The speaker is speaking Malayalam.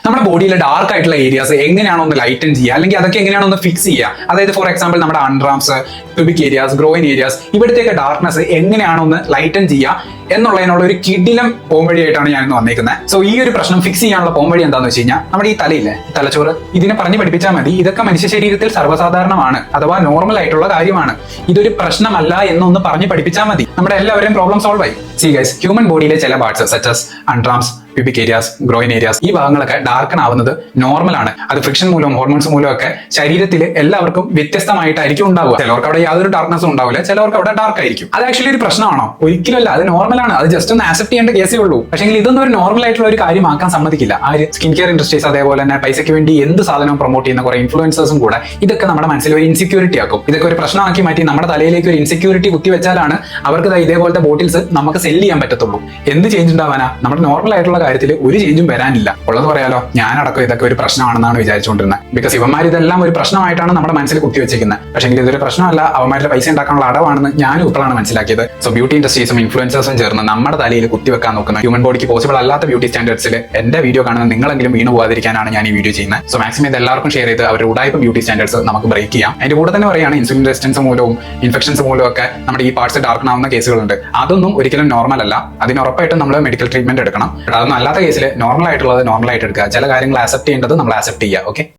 നമ്മുടെ ബോഡിയിലെ ഡാർക്ക് ആയിട്ടുള്ള ഏരിയാസ് എങ്ങനെയാണോ ഒന്ന് ലൈറ്റൻ ചെയ്യുക, അല്ലെങ്കിൽ അതൊക്കെ എങ്ങനെയാണോ ഒന്ന് ഫിക്സ് ചെയ്യുക. അതായത് ഫോർ എക്സാമ്പിൾ നമ്മുടെ അൺറാംസ്, പ്യൂബിക് ഏരിയാസ്, ഗ്രോയിൻ ഏരിയാസ്, ഇവിടത്തേക്ക് ഡാർക്ക്നെസ് എങ്ങനെയാണോ ഒന്ന് ലൈറ്റൻ ചെയ്യുക എന്നുള്ളതിനുള്ള ഒരു കിടിലം പോംവഴിയായിട്ടാണ് ഞാൻ ഇന്ന് വന്നേക്കുന്നത്. സോ ഈ ഒരു പ്രശ്നം ഫിക്സ് ചെയ്യാനുള്ള പോംവഴി എന്താണെന്ന് വെച്ച് കഴിഞ്ഞാൽ നമ്മുടെ ഈ തലയില്ലേ, തലച്ചോറ്, ഇതിനെ പറഞ്ഞ് പഠിപ്പിച്ചാൽ മതി. ഇതൊക്കെ മനുഷ്യ ശരീരത്തിൽ സർവ്വസാധാരണമാണ്, അഥവാ നോർമൽ ആയിട്ടുള്ള കാര്യമാണ്. ഇതൊരു പ്രശ്നമല്ല എന്നൊന്ന് പറഞ്ഞ് പഠിപ്പിച്ചാൽ മതി, നമ്മുടെ എല്ലാവരെയും പ്രോബ്ലം സോൾവ് ആയി. സി ഗൈസ്, ഹ്യൂമൻ ബോഡിയിലെ ചില parts such as അൺറാംസ്, pubic areas, groin areas, ഈ ഭാഗങ്ങളൊക്കെ ഡാർക്കൺ ആവുന്നത് നോർമൽ ആണ്. അത് ഫ്രിക്ഷൻ മൂലവും ഹോർമോൺസ് മൂലവും ഒക്കെ ശരീരത്തിൽ എല്ലാവർക്കും വ്യത്യസ്തമായിട്ടായിരിക്കും ഉണ്ടാവുക. ചിലവർക്ക് അവിടെ യാതൊരു ഡാർക്ക്നെസ്സും ഉണ്ടാവില്ല, ചിലവർക്ക് അവിടെ ഡാർക്ക് ആയിരിക്കും. അത് ആക്ച്വലി ഒരു പ്രശ്നമാണോ? ഒരിക്കലല്ല, അത് നോർമലാണ്. അത് ജസ്റ്റ് ഒന്ന് ആക്സെപ്റ്റ് ചെയ്യേണ്ട കേസേ ഉള്ളൂ. പക്ഷേ ഇതൊന്നും ഒരു നോർമൽ ആയിട്ടുള്ള ഒരു കാര്യമാക്കാൻ സമ്മതിക്കില്ല. ആ ഒരു സ്കിൻ കെയർ ഇൻഡസ്ട്രീസ്, അതേപോലെ തന്നെ പൈസയ്ക്ക് വേണ്ടി എന്ത് സാധനവും പ്രൊമോട്ട് ചെയ്യുന്ന കുറെ ഇൻഫ്ലുവൻസേഴ്സും കൂടെ ഇതൊക്കെ നമ്മുടെ മനസ്സിൽ ഒരു ഇൻസെക്യൂരിറ്റി ആക്കും. ഇതൊക്കെ ഒരു പ്രശ്നമാക്കി മാറ്റി നമ്മുടെ തലയിലേക്ക് ഒരു ഇൻസെക്യൂരിറ്റി കുത്തിവെച്ചാലാണ് അവർക്ക് ഇതേപോലത്തെ ബോട്ടിൽസ് നമുക്ക് സെല് ചെയ്യാൻ പറ്റത്തുള്ളൂ. എന്ത് ചേഞ്ച് ഉണ്ടാവാനാ? നമ്മുടെ നോർമൽ ആയിട്ടുള്ള കാര്യത്തിൽ ഒരു ചേഞ്ചും വരാനില്ല. ഉള്ളത് പറയാലോ, ഞാനടക്കം ഇതൊക്കെ ഒരു പ്രശ്നമാണെന്നാണ് വിചാരിച്ചുകൊണ്ടിരുന്നത്. ബിക്കോസ് ഇവന്മാർ ഇതെല്ലാം ഒരു പ്രശ്നമായിട്ടാണ് നമ്മുടെ മനസ്സിൽ കുത്തിവെച്ചിരിക്കുന്നത്. പക്ഷേ ഇതൊരു പ്രശ്നമല്ല, അവന്മാരുടെ പൈസ ഉണ്ടാക്കാനുള്ള അടവാണെന്ന് ഞാനും ഇപ്പോഴാണ് മനസ്സിലാക്കിയത്. സോ ബ്യൂട്ടി ഇൻഡസ്ട്രീസും ഇൻഫ്ലുവൻസേഴ്സും ചേർന്ന് നമ്മുടെ തലയിൽ കുത്തിവെക്കാൻ നോക്കുന്ന ഹ്യൂമൻ ബോഡിക്ക് പോസിബിൾ അല്ലാത്ത ബ്യൂട്ടി സ്റ്റാൻഡേർഡ്സിൽ എന്റെ വീഡിയോ കാണുന്ന നിങ്ങളെങ്കിലും വീണ് പോകാതിരിക്കാനാണ് ഞാൻ ഈ വീഡിയോ ചെയ്യുന്നത്. സോ മാക്സിമം ഇത് എല്ലാവർക്കും ഷെയർ ചെയ്ത് അവരുടെ ഉടായ്പ ബ്യൂട്ടി സ്റ്റാൻഡേർഡ്സ് നമുക്ക് ബ്രേക്ക് ചെയ്യാം. അതിന്റെ കൂടെ തന്നെ പറയുകയാണ്, ഇൻസുലിൻ റെസിസ്റ്റൻസ് മൂലവും ഇൻഫെക്ഷൻസ് മൂലവും ഒക്കെ നമ്മുടെ ഈ പാർട്സ് ഡാർക്കൺ ആവുന്ന കേസുകളുണ്ട്. അതൊന്നും ഒരിക്കലും നോർമൽ അല്ല. അതിന് ഉറപ്പായിട്ടും നമ്മൾ മെഡിക്കൽ ട്രീറ്റ്മെന്റ് എടുക്കണം. അതൊന്നും അല്ലാത്ത കേസിൽ നോർമൽ ആയിട്ടുള്ളത് നോർമൽ ആയിട്ട് എടുക്കുക. ചില കാര്യങ്ങൾ ആക്സെപ്റ്റ് ചെയ്യേണ്ടത് നമ്മൾ ആക്സെപ്റ്റ് ചെയ്യുക. ഓക്കെ.